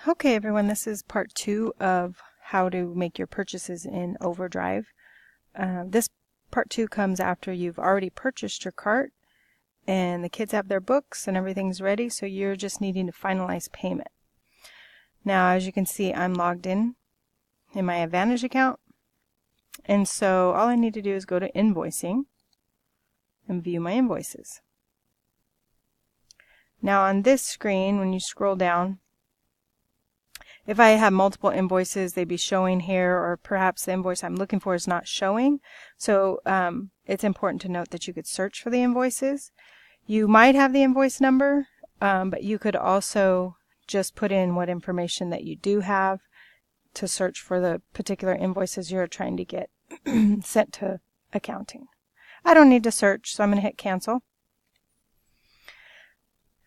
Okay, everyone, this is part 2 of how to make your purchases in OverDrive. This part 2 comes after you've already purchased your cart and the kids have their books and everything's ready, so you're just needing to finalize payment. Now, as you can see, I'm logged in my Advantage account, and so all I need to do is go to Invoicing and view my invoices. Now on this screen, when you scroll down, if I have multiple invoices, they'd be showing here, or perhaps the invoice I'm looking for is not showing. So it's important to note that you could search for the invoices. You might have the invoice number, but you could also just put in what information that you do have to search for the particular invoices you're trying to get sent to accounting. I don't need to search, so I'm going to hit cancel.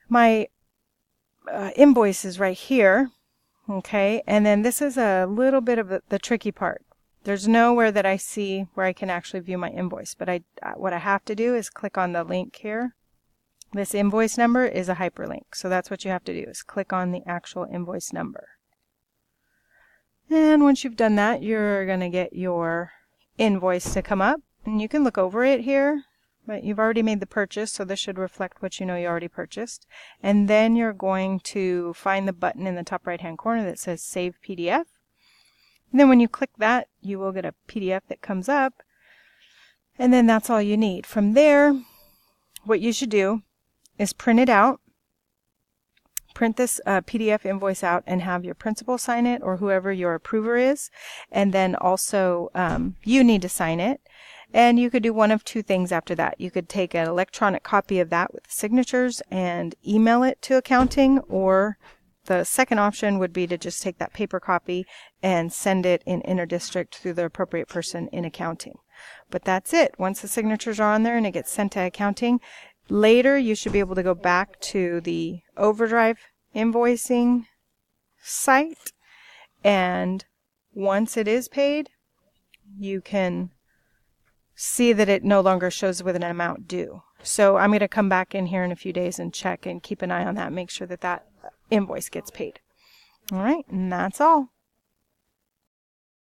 My invoice is right here. Okay, and then this is a little bit of the tricky part. There's nowhere that I see where I can actually view my invoice, but what I have to do is click on the link here. This invoice number is a hyperlink, so that's what you have to do, is click on the actual invoice number. And once you've done that, you're going to get your invoice to come up, and you can look over it here. But you've already made the purchase, so this should reflect what you know you already purchased. And then you're going to find the button in the top right hand corner that says Save PDF. And then when you click that, you will get a PDF that comes up. And then that's all you need. From there, what you should do is print it out. Print this PDF invoice out and have your principal sign it, or whoever your approver is. And then also you need to sign it. And you could do one of two things after that. You could take an electronic copy of that with the signatures and email it to accounting, or the second option would be to just take that paper copy and send it in interdistrict through the appropriate person in accounting. But that's it. Once the signatures are on there and it gets sent to accounting, later you should be able to go back to the OverDrive invoicing site, and once it is paid, you can see that it no longer shows with an amount due. So I'm going to come back in here in a few days and check and keep an eye on that, make sure that that invoice gets paid. All right, and that's all.